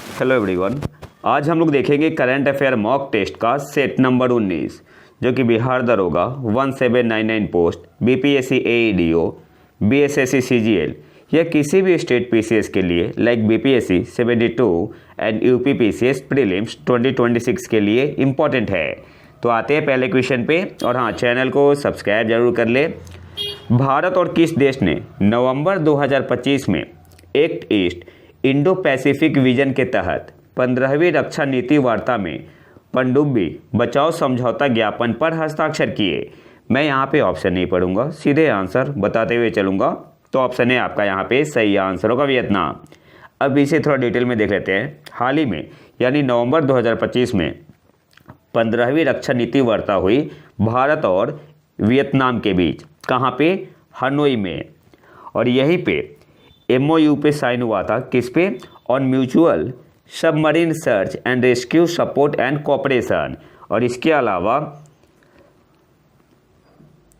Hello everyone. आज हम लोग देखेंगे करंट अफेयर मॉक टेस्ट का सेट नंबर 19 जो कि बिहार दरोगा 1799 पोस्ट बीपीएससी एईडीओ बीएसएससी सीजीएल या किसी भी स्टेट पीसीएस के लिए like BPSC 72 and UP PCS prelims 2026 के लिए इम्पॉर्टेंट है। तो आते हैं पहले क्वेश्चन पे। और हाँ, चैनल को सब्सक्राइब जरूर कर ले। भारत और किस देश ने नवंबर 2025 में act east Indo Pacific vision के तहत 15वीं रक्षा नीति वार्ता में पनडुब्बी बचाओ समझौता ज्ञापन पर हस्ताक्षर किए? मैं यहाँ पे ऑप्शन नहीं पढ़ूंगा, सीधे आंसर बताते हुए चलूंगा। तो ऑप्शन है आपका यहाँ पे सही आंसर होगा वियतनाम। अब इसे थोड़ा डिटेल में देख लेते हैं। हाल ही में यानी नवंबर 2025 में 15वीं रक्षा नीति वार्ता हुई भारत और वियतनाम के बीच। कहाँ पे? हनोई में। और यहीं पे एमओयू पे साइन हुआ था। किस पे? On mutual submarine search and rescue support and cooperation. और इसके अलावा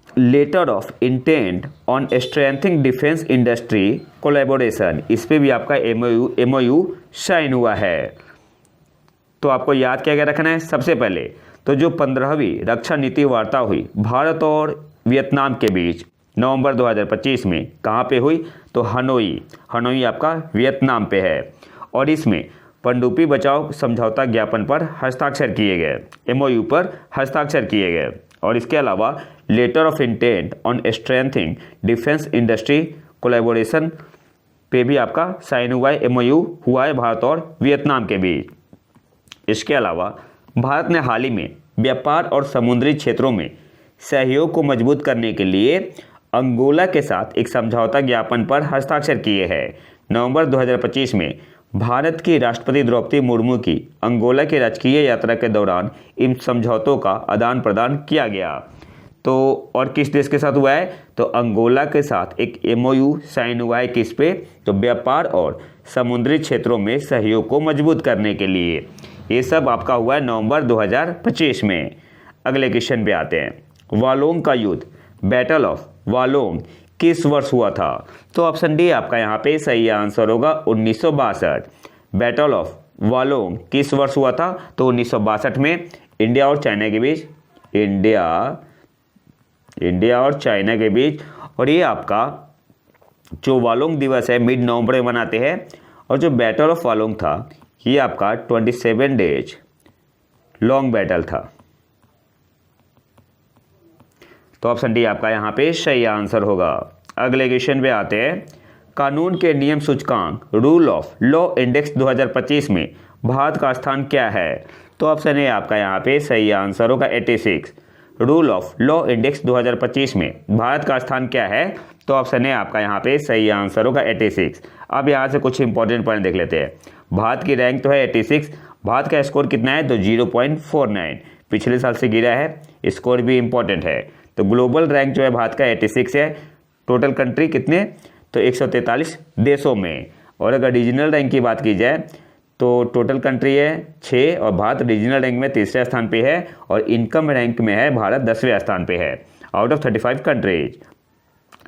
letter of intent on strengthening defence industry collaboration, इस पे भी आपका एमओयू साइन हुआ है। तो आपको याद क्या क्या रखना है? सबसे पहले तो जो 15वीं रक्षा नीति वार्ता हुई भारत और वियतनाम के बीच नवंबर 2025 में कहाँ पे हुई? तो हनोई आपका वियतनाम पे है। और इसमें पनडुब्बी बचाओ समझौता ज्ञापन पर हस्ताक्षर किए गए, एमओयू पर हस्ताक्षर किए गए। और इसके अलावा letter of intent on strengthening defence industry collaboration पे भी आपका साइन हुआ है, एमओयू हुआ है भारत और वियतनाम के बीच। इसके अलावा भारत ने हाल ही में व्यापार और समुद्री क्षेत्रों में सहयोग को मजबूत करने के लिए अंगोला के साथ एक समझौता ज्ञापन पर हस्ताक्षर किए हैं। नवंबर 2025 में भारत की राष्ट्रपति द्रौपदी मुर्मू की अंगोला की राजकीय यात्रा के दौरान इन समझौतों का आदान प्रदान किया गया। तो और किस देश के साथ हुआ है? तो अंगोला के साथ एक एमओयू साइन हुआ है। किस पे? तो व्यापार और समुद्री क्षेत्रों में सहयोग को मजबूत करने के लिए। ये सब आपका हुआ है नवंबर 2025 में। अगले क्वेश्चन पे आते हैं। वालोंग का युद्ध, बैटल ऑफ वालोंग, किस वर्ष हुआ था? तो ऑप्शन डी आपका यहाँ पे सही आंसर होगा 1962। बैटल ऑफ वालोंग किस वर्ष हुआ था? तो 1962 में इंडिया और चाइना के बीच, इंडिया और चाइना के बीच। और ये आपका जो वालोंग दिवस है मिड नवंबर में मनाते हैं। और जो बैटल ऑफ वालोंग था ये आपका 27 डेज लॉन्ग बैटल था। तो ऑप्शन डी आपका यहाँ पे सही आंसर होगा। अगले क्वेश्चन पे आते हैं। कानून के नियम सूचकांक रूल ऑफ लॉ इंडेक्स 2025 में भारत का स्थान क्या है? तो ऑप्शन ए आपका यहाँ पे सही आंसर होगा 86। रूल ऑफ लॉ इंडेक्स 2025 में भारत का स्थान क्या है? तो ऑप्शन ए आपका यहाँ पे सही आंसर होगा 86। अब यहाँ से कुछ इंपॉर्टेंट पॉइंट देख लेते हैं। भारत की रैंक तो है 86। भारत का स्कोर कितना है? तो 0.49, पिछले साल से गिरा है। स्कोर भी इंपॉर्टेंट है। तो ग्लोबल रैंक जो है भारत का 86 है। टोटल कंट्री कितने? तो 143 देशों में। और अगर रीजनल रैंक की बात की जाए तो टोटल कंट्री है 6 और भारत रीजनल रैंक में तीसरे स्थान पे है। और इनकम रैंक में है भारत 10वें स्थान पे है out of 35 countries.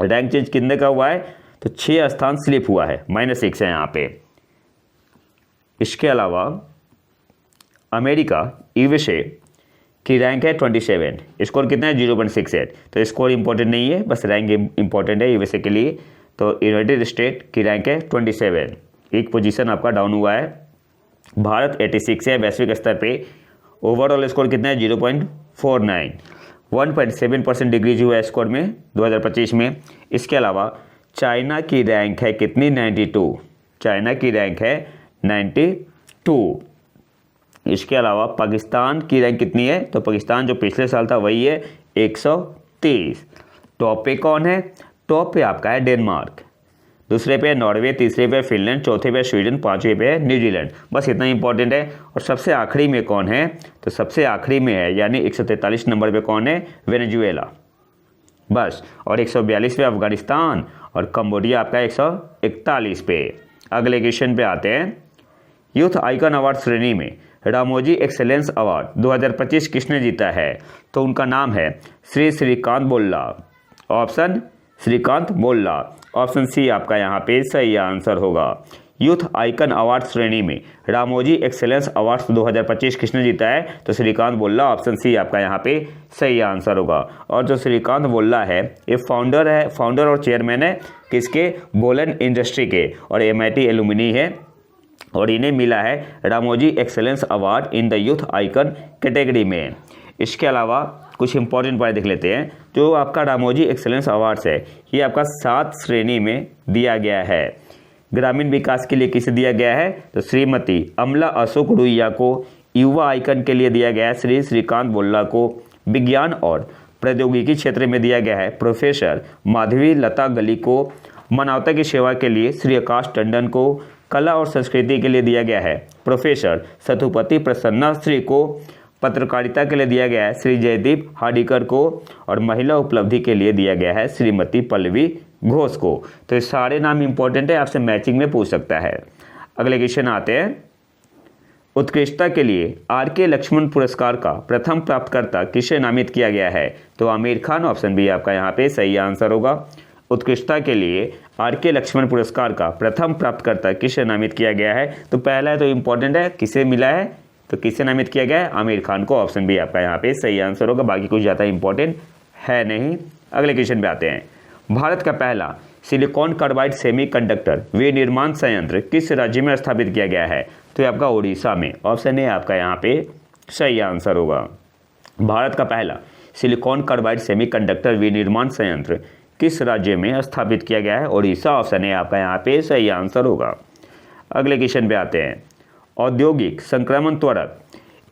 Rank change कितने का हुआ है? तो 6 स्थान स्लिप हुआ है, -6 है यहाँ पे। इसके अलावा अमेरिका यूएसए की रैंक है 27, स्कोर कितना है? 0.68। तो स्कोर इंपॉर्टेंट नहीं है, बस रैंक इंपॉर्टेंट है यूएसए के लिए। तो यूनाइटेड स्टेट की रैंक है 27, एक पोजीशन आपका डाउन हुआ है। भारत 86 है वैश्विक स्तर पे। ओवरऑल स्कोर कितना है? 0.49, 1.7% डिग्रीज हुआ है स्कोर में 2025 में। इसके अलावा चाइना की रैंक है कितनी? 92। चाइना की रैंक है 92। इसके अलावा पाकिस्तान की रैंक कितनी है? तो पाकिस्तान जो पिछले साल था वही है 130। टॉप पे कौन है? टॉप पे आपका है डेनमार्क, दूसरे पे नॉर्वे, तीसरे पे फिनलैंड, चौथे पे स्वीडन, पांचवे पे है न्यूजीलैंड। बस इतना इंपॉर्टेंट है। और सबसे आखिरी में कौन है? तो सबसे आखिरी में है यानी 143 नंबर पे कौन है? वेनेजुएला, बस। और 142 पे अफगानिस्तान और कंबोडिया आपका 141 पे। अगले क्वेश्चन पे आते हैं। यूथ आइकन अवार्ड श्रेणी में रामोजी एक्सेलेंस अवार्ड 2025 किसने जीता है? तो उनका नाम है श्री श्रीकांत बोल्ला। ऑप्शन श्रीकांत बोल्ला, ऑप्शन सी आपका यहाँ पे सही आंसर होगा। यूथ आइकन अवार्ड श्रेणी में रामोजी एक्सेलेंस अवार्ड्स 2025 किसने जीता है? तो श्रीकांत बोल्ला, ऑप्शन सी आपका यहाँ पे सही आंसर होगा। और जो श्रीकांत बोल्ला है ये फाउंडर और चेयरमैन है किसके? बोलन इंडस्ट्री के, और MIT एलुमिनी है, और इन्हें मिला है Ramoji excellence award in the youth icon category में। इसके अलावा कुछ इंपॉर्टेंट पॉइंट देख लेते हैं। जो आपका रामोजी एक्सेलेंस अवार्ड्स है ये आपका 7 श्रेणी में दिया गया है। ग्रामीण विकास के लिए किसे दिया गया है? तो श्रीमती अमला अशोक रुइया को। युवा आइकन के लिए दिया गया है श्री श्रीकांत बोल्ला को। विज्ञान और प्रौद्योगिकी क्षेत्र में दिया गया है प्रोफेसर माधवी लता गली को। मानवता की सेवा के लिए श्री आकाश टंडन को। कला और संस्कृति के लिए दिया गया है प्रोफेसर सतुपति प्रसन्ना श्री को। पत्रकारिता के लिए दिया गया है श्री जयदीप हार्डिकर को, और महिला उपलब्धि के लिए दिया गया है श्रीमती पल्लवी घोष को। तो ये सारे नाम इंपॉर्टेंट है, आपसे मैचिंग में पूछ सकता है। अगले क्वेश्चन आते हैं। उत्कृष्टता के लिए RK लक्ष्मण पुरस्कार का प्रथम प्राप्तकर्ता किसे नामित किया गया है? तो आमिर खान, ऑप्शन बी आपका यहाँ पे सही आंसर होगा। उत्कृष्टता के लिए RK लक्ष्मण पुरस्कार का प्रथम प्राप्तकर्ता किसे नामित किया गया है? तो पहला है तो इंपॉर्टेंट है, किसे मिला है? तो किसे नामित किया गया है? आमिर खान को, ऑप्शन बी आपका यहाँ पे सही आंसर होगा। बाकी कुछ ज़्यादा इंपॉर्टेंट है नहीं। अगले क्वेश्चन पे आते हैं। भारत का पहला सिलिकॉन कार्बाइड सेमीकंडक्टर विनिर्माण संयंत्र किस राज्य में स्थापित किया गया है? तो ये आपका उड़ीसा में, ऑप्शन ए आपका यहाँ पे सही आंसर होगा। भारत का पहला सिलिकॉन कार्बाइड सेमीकंडक्टर विनिर्माण संयंत्र किस राज्य में स्थापित किया गया है? उड़ीसा, ऑप्शन ए आपका यहाँ पे सही आंसर होगा। अगले क्वेश्चन पे आते हैं। औद्योगिक संक्रमण त्वरक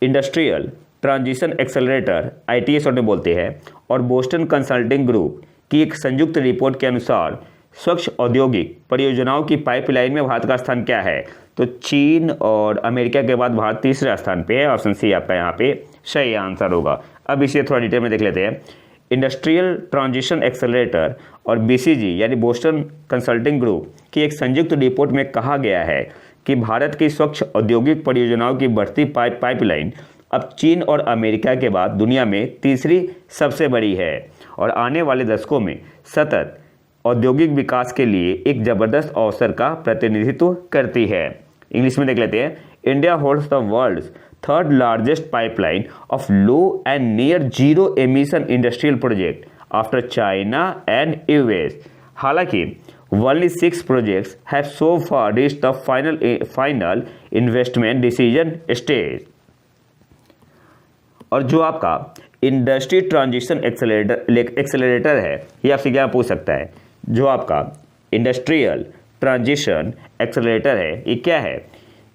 इंडस्ट्रियल ट्रांजिशन एक्सेलरेटर ITS और बोलते हैं, और बोस्टन कंसल्टिंग ग्रुप की एक संयुक्त रिपोर्ट के अनुसार स्वच्छ औद्योगिक परियोजनाओं की पाइपलाइन में भारत का स्थान क्या है? तो चीन और अमेरिका के बाद भारत तीसरे स्थान पे है, ऑप्शन सी आपका यहाँ पे सही आंसर होगा। अब इसे थोड़ा डिटेल में देख लेते हैं। इंडस्ट्रियल ट्रांजिशन एक्सेलरेटर और BCG यानी बोस्टन कंसल्टिंग ग्रुप की एक संयुक्त रिपोर्ट में कहा गया है कि भारत की स्वच्छ औद्योगिक परियोजनाओं की बढ़ती पाइपलाइन अब चीन और अमेरिका के बाद दुनिया में तीसरी सबसे बड़ी है, और आने वाले दशकों में सतत औद्योगिक विकास के लिए एक जबरदस्त अवसर का प्रतिनिधित्व करती है। इंग्लिश में देख लेते हैं। India holds the world's third largest pipeline of low and near zero emission industrial project after China and US। हालांकि only 6 projects have so far reached the final investment decision stage। और जो आपका industry transition accelerator है ये आपसे क्या पूछ सकता है? जो आपका इंडस्ट्रियल ट्रांजिशन एक्सेलरेटर है ये क्या है?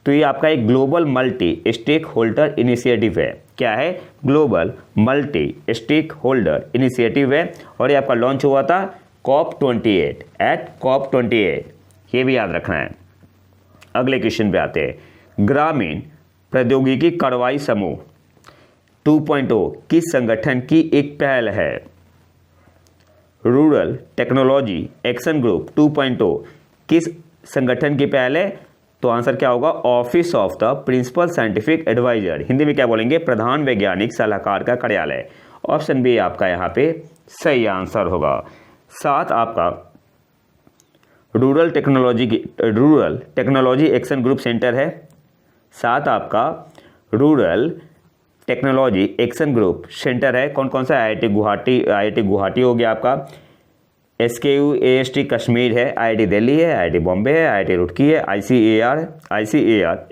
तो ये आपका एक global multi stakeholder initiative है। क्या है? Global multi stakeholder initiative है, और ये आपका लॉन्च हुआ था COP28 ये भी याद रखना है। अगले क्वेश्चन पे आते हैं। ग्रामीण प्रौद्योगिकी कार्रवाई समूह 2.0 किस संगठन की एक पहल है? रूरल टेक्नोलॉजी एक्शन ग्रुप 2.0 किस संगठन की पहल है? तो आंसर क्या होगा? Office of the principal scientific adviser, Hindi में क्या बोलेंगे? प्रधान वैज्ञानिक सलाहकार का कार्यालय, ऑप्शन बी आपका यहाँ पे सही आंसर होगा। 7 आपका rural technology action group centre है। 7 आपका rural technology action group centre है। कौन कौन सा? IIT गुवाहाटी हो गया आपका, SKUAST कश्मीर है, IIT दिल्ली है, IIT बॉम्बे है, IIT रुड़की है, ICAR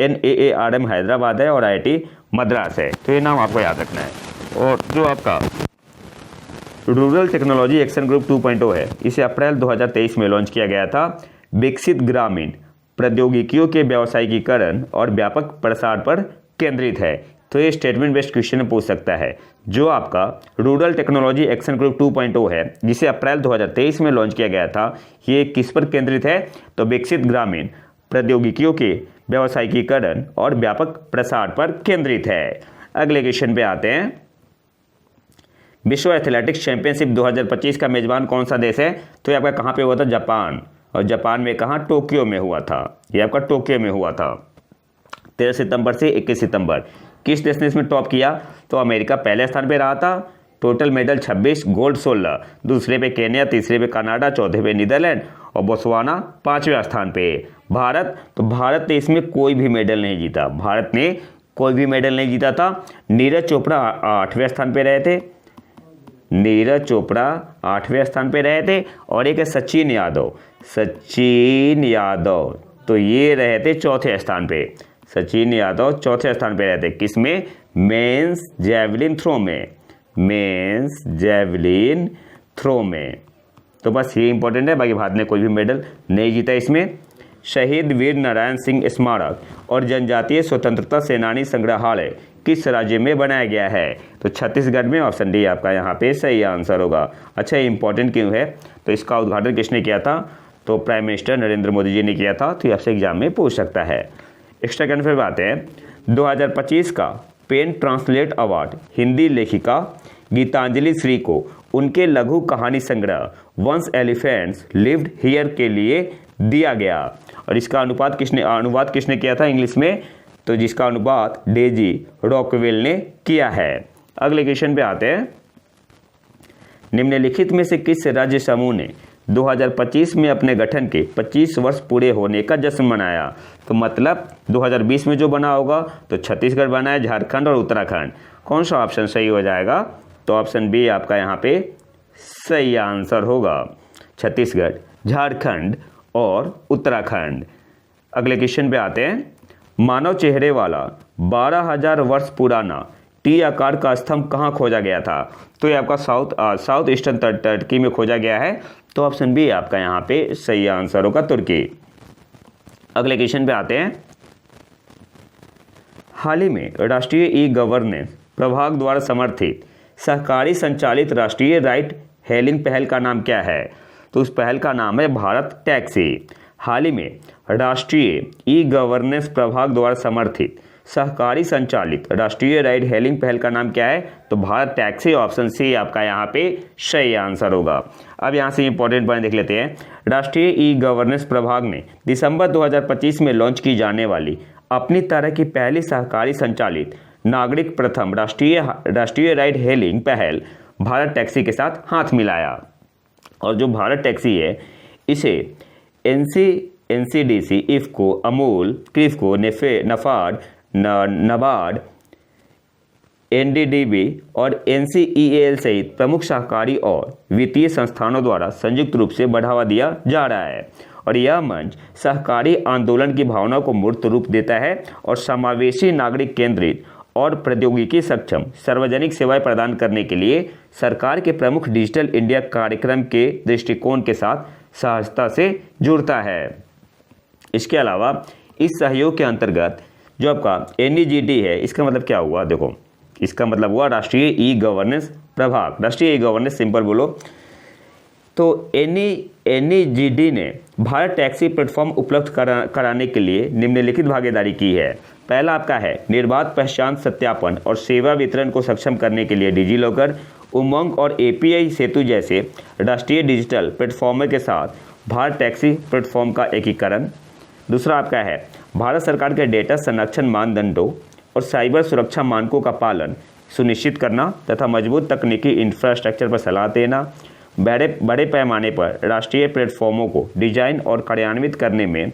NAARM हैदराबाद है, और IIT मद्रास है। तो ये नाम आपको याद रखना है। और जो आपका रूरल टेक्नोलॉजी एक्शन ग्रुप 2.0 है इसे अप्रैल 2023 में लॉन्च किया गया था। विकसित ग्रामीण प्रौद्योगिकियों के व्यावसायिकीकरण और व्यापक प्रसार पर केंद्रित है। तो ये स्टेटमेंट बेस्ड क्वेश्चन में पूछ सकता है। जो आपका रूरल टेक्नोलॉजी एक्शन ग्रुप 2.0 है जिसे अप्रैल 2023 में लॉन्च किया गया था, ये किस पर केंद्रित है? तो विकसित ग्रामीण प्रौद्योगिकियों के व्यावसायिकीकरण और व्यापक प्रसार पर केंद्रित है। अगले क्वेश्चन पे आते हैं। विश्व एथलेटिक्स चैंपियनशिप 2025 का मेजबान कौन सा देश है? तो ये आपका कहाँ पे हुआ था? जापान। और जापान में कहाँ? टोक्यो में हुआ था। ये आपका टोक्यो में हुआ था 13 सितंबर से 21 सितंबर। किस देश ने इसमें टॉप किया? तो अमेरिका पहले स्थान पे रहा था, टोटल मेडल 26, गोल्ड 16, दूसरे पे केन्या, तीसरे पे कनाडा, चौथे पे नीदरलैंड, और बोत्सवाना 5वें स्थान पे। भारत, तो भारत ने इसमें कोई भी मेडल नहीं जीता, भारत ने कोई भी मेडल नहीं जीता था। नीरज चोपड़ा 8वें स्थान पे रहे थे, नीरज चोपड़ा 8वें स्थान पे रहे थे। और एक है सचिन यादव, सचिन यादव, तो ये रहे थे 4थे स्थान पे। सचिन यादव 4थे स्थान पे रहे थे, किसमें? मेंस जैवलिन थ्रो में, मेंस जैवलिन थ्रो में। तो बस ये इंपॉर्टेंट है, बाकी भारत ने कोई भी मेडल नहीं जीता इसमें। शहीद वीर नारायण सिंह स्मारक और जनजातीय स्वतंत्रता सेनानी संग्रहालय किस राज्य में बनाया गया है? तो छत्तीसगढ़ में। ऑप्शन डी आपका यहाँ पे सही आंसर होगा। अच्छा, ये इंपॉर्टेंट क्यों है? तो इसका उद्घाटन किसने किया था? तो प्राइम मिनिस्टर नरेंद्र मोदी जी ने किया था। तो ये आपसे एग्जाम में पूछ सकता है। एक्स्ट्रा करंट अफेयर बात है, 2025 का पेन ट्रांसलेट अवार्ड हिंदी लेखिका गीतांजलि श्री को उनके लघु कहानी संग्रह वंस एलिफेंट्स लिव्ड हियर के लिए दिया गया। और इसका अनुवाद किसने किया था इंग्लिश में? तो जिसका अनुवाद डेजी रॉकवेल ने किया है। अगले क्वेश्चन पे आते हैं, निम्नलिखित में से किस राज्य समूह ने 2025 में अपने गठन के 25 वर्ष पूरे होने का जश्न मनाया? तो मतलब 2020 में जो बना होगा तो छत्तीसगढ़ बना है, झारखंड और उत्तराखंड। कौन सा ऑप्शन सही हो जाएगा? तो ऑप्शन बी आपका यहाँ पे सही आंसर होगा, छत्तीसगढ़, झारखंड और उत्तराखंड। अगले क्वेश्चन पे आते हैं, मानव चेहरे वाला 12,000 वर्ष पुराना टी आकार का स्तंभ कहाँ खोजा गया था? तो ये आपका साउथ ईस्टर्न टर्की में खोजा गया है। तो ऑप्शन बी आपका यहाँ पे सही आंसर होगा, तुर्की। अगले क्वेश्चन पे आते हैं, हाल ही में राष्ट्रीय ई गवर्नेंस प्रभाग द्वारा समर्थित सहकारी संचालित राष्ट्रीय राइट हेलिंग पहल का नाम क्या है? तो उस पहल का नाम है भारत टैक्सी। हाल ही में राष्ट्रीय ई गवर्नेंस प्रभाग द्वारा समर्थित सहकारी संचालित राष्ट्रीय राइड हेलिंग पहल का नाम क्या है? तो भारत टैक्सी। ऑप्शन सी आपका यहाँ पे सही आंसर होगा। अब यहाँ से इंपॉर्टेंट पॉइंट देख लेते हैं, राष्ट्रीय ई गवर्नेंस प्रभाग ने दिसंबर 2025 में लॉन्च की जाने वाली अपनी तरह की पहली सहकारी संचालित नागरिक प्रथम राष्ट्रीय राइड हेलिंग पहल भारत टैक्सी के साथ हाथ मिलाया। और जो भारत टैक्सी है इसे एनसीडीसी, इफ्को, अमूल, क्रिफको, नफाड, नबार्ड, एनडीडीबी और एनसीईएल सहित प्रमुख सहकारी और वित्तीय संस्थानों द्वारा संयुक्त रूप से बढ़ावा दिया जा रहा है। और यह मंच सहकारी आंदोलन की भावना को मूर्त रूप देता है और समावेशी, नागरिक केंद्रित और प्रौद्योगिकी सक्षम सार्वजनिक सेवाएं प्रदान करने के लिए सरकार के प्रमुख डिजिटल इंडिया कार्यक्रम के दृष्टिकोण के साथ सहजता से जुड़ता है। इसके अलावा इस सहयोग के अंतर्गत जो आपका एनईजीडी है, इसका मतलब क्या हुआ? देखो, इसका मतलब हुआ राष्ट्रीय ई गवर्नेंस प्रभाग, राष्ट्रीय ई गवर्नेंस सिंपल बोलो। तो एनईजीडी ने भारत टैक्सी प्लेटफॉर्म उपलब्ध कराने के लिए निम्नलिखित भागीदारी की है। पहला आपका है निर्बाध पहचान सत्यापन और सेवा वितरण को सक्षम करने के लिए डिजिलॉकर, उमंग और एपीआई सेतु जैसे राष्ट्रीय डिजिटल प्लेटफॉर्म के साथ भारत टैक्सी प्लेटफॉर्म का एकीकरण। दूसरा आपका है भारत सरकार के डेटा संरक्षण मानदंडों और साइबर सुरक्षा मानकों का पालन सुनिश्चित करना तथा मजबूत तकनीकी इंफ्रास्ट्रक्चर पर सलाह देना। बड़े पैमाने पर राष्ट्रीय प्लेटफॉर्मों को डिजाइन और कार्यान्वित करने में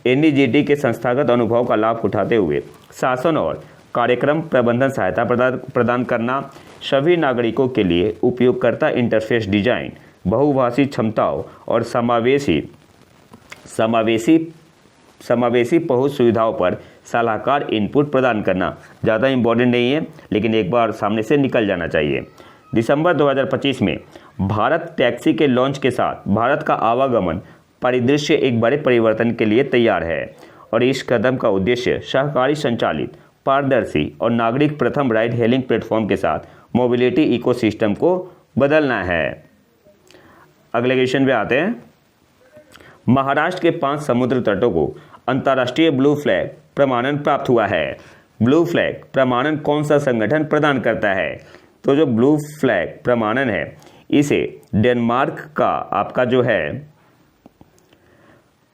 एनईजीडी के संस्थागत अनुभव का लाभ उठाते हुए शासन और कार्यक्रम प्रबंधन सहायता प्रदान करना। सभी नागरिकों के लिए उपयोगकर्ता इंटरफेस डिजाइन, बहुभाषी क्षमताओं और समावेशी पहुंच सुविधाओं पर सलाहकार इनपुट प्रदान करना। ज़्यादा इंपॉर्टेंट नहीं है, लेकिन एक बार सामने से निकल जाना चाहिए। दिसंबर 2025 में भारत टैक्सी के लॉन्च के साथ भारत का आवागमन परिदृश्य एक बड़े परिवर्तन के लिए तैयार है और इस कदम का उद्देश्य सहकारी संचालित, पारदर्शी और नागरिक प्रथम राइड हेलिंग प्लेटफॉर्म के साथ मोबिलिटी इकोसिस्टम को बदलना है। अगले क्वेश्चन पे आते हैं, महाराष्ट्र के 5 समुद्र तटों को अंतर्राष्ट्रीय ब्लू फ्लैग प्रमाणन प्राप्त हुआ है। ब्लू फ्लैग प्रमाणन कौन सा संगठन प्रदान करता है? तो जो ब्लू फ्लैग प्रमाणन है इसे डेनमार्क का आपका जो है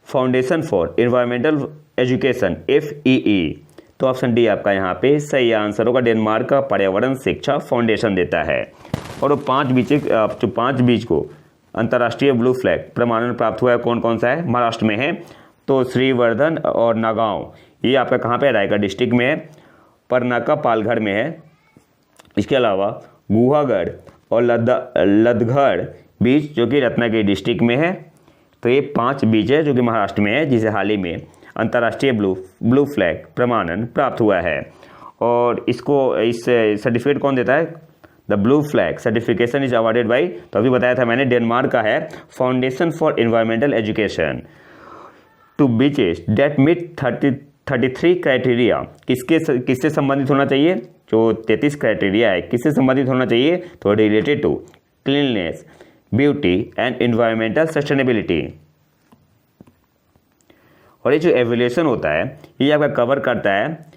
foundation for environmental education FEE, तो ऑप्शन डी आपका यहाँ पे सही आंसर होगा। डेनमार्क का पर्यावरण शिक्षा फाउंडेशन देता है और वो 5 बीच को अंतर्राष्ट्रीय ब्लू फ्लैग प्रमाणन प्राप्त हुआ है कौन कौन सा है? महाराष्ट्र में है तो श्रीवर्धन और नागांव, ये आपका कहाँ पे? रायगढ़ डिस्ट्रिक्ट में है। परनाका पालघर में है। इसके अलावा गुहागढ़ और लदगढ़ बीच जो कि रत्नागिरी डिस्ट्रिक्ट में है। तो ये 5 बीच है जो कि महाराष्ट्र में है, जिसे हाल ही में अंतर्राष्ट्रीय ब्लू फ्लैग प्रमाणन प्राप्त हुआ है। और इसको इस सर्टिफिकेट कौन देता है? The blue flag certification is awarded by, तो अभी बताया था मैंने, डेनमार्क का है foundation for environmental education to beaches that meet 33 criteria. किससे संबंधित होना चाहिए? जो 33 क्राइटेरिया है किससे संबंधित होना चाहिए? तो related to cleanness, beauty and environmental sustainability. और ये जो एवल्यूशन होता है ये आपका कवर करता है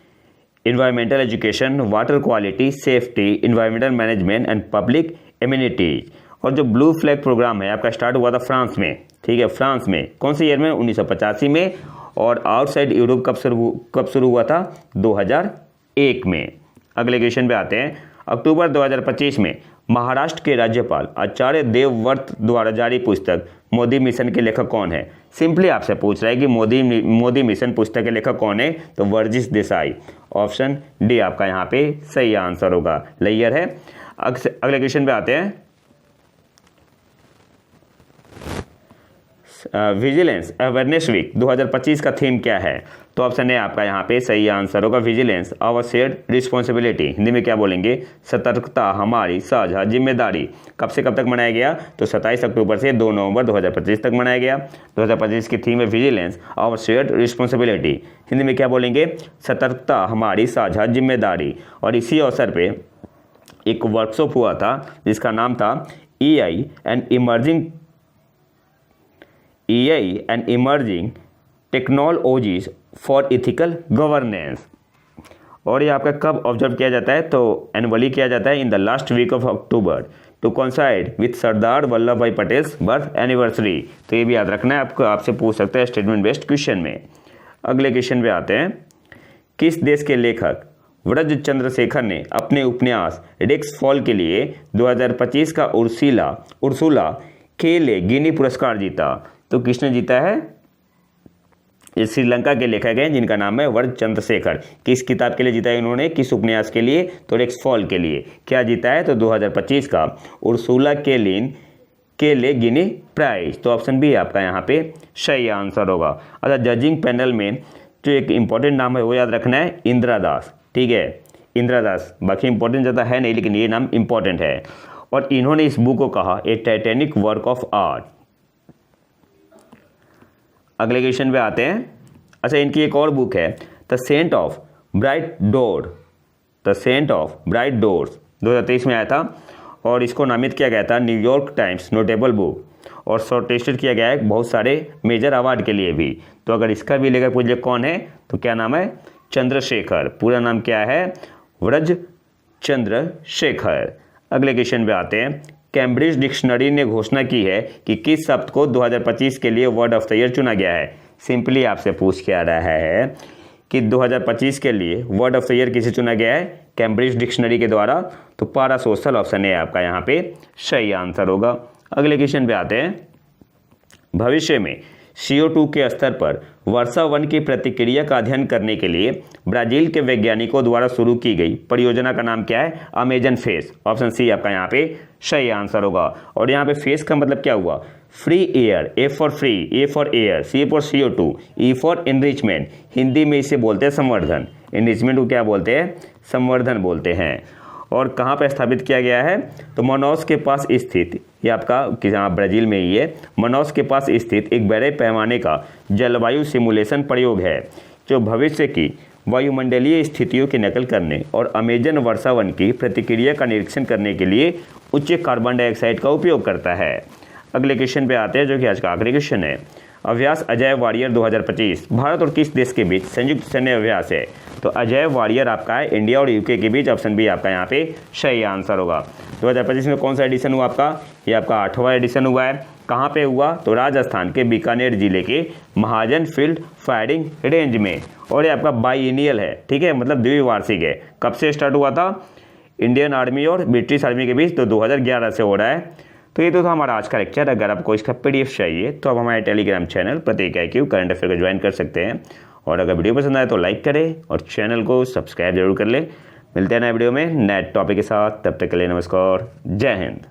environmental education, water quality, safety, environmental management and public amenities. और जो ब्लू फ्लैग प्रोग्राम है आपका स्टार्ट हुआ था फ्रांस में, ठीक है, फ्रांस में कौन से ईयर में? 1985 में। और आउटसाइड यूरोप कब शुरू हुआ था? 2001 में। अगले क्वेश्चन पे आते हैं। अक्टूबर 2025 में महाराष्ट्र के राज्यपाल आचार्य देवव्रत द्वारा जारी पुस्तक मोदी मिशन के लेखक कौन है? सिंपली आपसे पूछ रहा है कि मोदी मिशन पुस्तक के लेखक कौन है? तो वर्जिश देसाई। ऑप्शन डी आपका यहाँ पे सही आंसर होगा, लैयर है। अगले क्वेश्चन पे आते हैं। विजिलेंस अवेयरनेस वीक 2025 का थीम क्या है? तो ऑप्शन है आपका यहाँ पे सही आंसर होगा vigilance our shared responsibility. Hindi में क्या बोलेंगे? सतर्कता हमारी साझा जिम्मेदारी। कब से कब तक मनाया गया? तो 27 अक्टूबर से 2 नवंबर 2025 तक मनाया गया। 2025 की थीम है vigilance our shared responsibility. Hindi में क्या बोलेंगे? सतर्कता हमारी साझा जिम्मेदारी। और इसी अवसर पर एक वर्कशॉप हुआ था जिसका नाम था EI and emerging technologies for ethical governance. और ये आपका कब ऑब्जर्व किया जाता है? तो एनुअली किया जाता है in the last week of October to coincide with Sardar Vallabh Bhai Patel's birth anniversary. तो ये भी याद रखना है, आपको आपसे पूछ सकते हैं स्टेटमेंट बेस्ड क्वेश्चन में। अगले क्वेश्चन पे आते हैं। किस देश के लेखक व्रज चंद्रशेखर ने अपने उपन्यास रिक्स फॉल के लिए 2025 का उर्सुला के ले गिनी पुरस्कार जीता? तो किसने जीता है? ये श्रीलंका के लेखक हैं जिनका नाम है व्रज चंद्रशेखर। किस किताब के लिए जीता है इन्होंने? किस उपन्यास के लिए? तो रिक्स फॉल के लिए। क्या जीता है? तो 2025 का उर्सुला के ले गिनी प्राइज। तो ऑप्शन बी आपका यहाँ पे सही आंसर होगा। अच्छा, जजिंग पैनल में जो एक इंपॉर्टेंट नाम है वो याद रखना है, इंदिरा दास, ठीक है, इंदिरा दास। बाकी इंपॉर्टेंट ज़्यादा है नहीं लेकिन ये नाम इंपॉर्टेंट है। और इन्होंने इस बुक को कहा a titanic work of art. अगले क्वेश्चन पे आते हैं। अच्छा, इनकी एक और बुक है the scent of bright doors 2023 में आया था और इसको नामित किया गया था न्यूयॉर्क टाइम्स नोटेबल बुक और शॉर्टलिस्टेड किया गया है बहुत सारे मेजर अवार्ड के लिए भी। तो अगर इसका भी लेकर पूछे कौन है तो क्या नाम है? चंद्रशेखर। पूरा नाम क्या है? व्रज चंद्रशेखर। अगले क्वेश्चन पे आते हैं। कैम्ब्रिज डिक्शनरी ने घोषणा की है कि किस शब्द को 2025 के लिए वर्ड ऑफ द ईयर चुना गया है? सिंपली आपसे पूछ के आ रहा है कि 2025 के लिए वर्ड ऑफ द ईयर किसे चुना गया है? कैम्ब्रिज डिक्शनरी के द्वारा। तो पैरासोशल ऑप्शन है आपका यहाँ पे सही आंसर होगा। अगले क्वेश्चन पे आते हैं। भविष्य में CO2 के स्तर पर वर्षा वन की प्रतिक्रिया का अध्ययन करने के लिए ब्राजील के वैज्ञानिकों द्वारा शुरू की गई परियोजना का नाम क्या है? Amazon face. ऑप्शन सी आपका यहाँ पे सही आंसर होगा। और यहाँ पे फेस का मतलब क्या हुआ? Free air, A for free, A for air, C for CO2, E for enrichment. Hindi में इसे बोलते हैं संवर्धन। एनरिचमेंट को क्या बोलते हैं? संवर्धन बोलते हैं। और कहाँ पर स्थापित किया गया है? तो मनौस के पास स्थित, ये आपका जहाँ ब्राज़ील में ही है, मनौस के पास स्थित एक बड़े पैमाने का जलवायु सिमुलेशन प्रयोग है जो भविष्य की वायुमंडलीय स्थितियों की नकल करने और अमेजन वर्षा वन की प्रतिक्रिया का निरीक्षण करने के लिए उच्च कार्बन डाइऑक्साइड का उपयोग करता है। अगले क्वेश्चन पे आते हैं जो कि आज का आखिरी क्वेश्चन है। अभ्यास अजय वारियर 2025 भारत और किस देश के बीच संयुक्त सैन्य अभ्यास है? तो अजय वारियर आपका है इंडिया और यूके के बीच। ऑप्शन बी आपका यहाँ पे सही आंसर होगा। 2025 में कौन सा एडिशन हुआ आपका? ये आपका 8वां एडिशन हुआ है। कहाँ पे हुआ? तो राजस्थान के बीकानेर जिले के महाजन फील्ड फायरिंग रेंज में। और ये आपका बाइनियल है, ठीक है, मतलब द्विवार्षिक है। कब से स्टार्ट हुआ था? इंडियन आर्मी और ब्रिटिश आर्मी के बीच तो 2011 से हो रहा है। तो ये तो था हमारा आज का लेक्चर। अगर आपको इसका PDF चाहिए तो आप हमारे टेलीग्राम चैनल प्रतीक IQ करंट अफेयर को ज्वाइन कर सकते हैं। और अगर वीडियो पसंद आए तो लाइक करें और चैनल को सब्सक्राइब जरूर कर लें। मिलते हैं नए वीडियो में नए टॉपिक के साथ, तब तक के लिए नमस्कार, जय हिंद।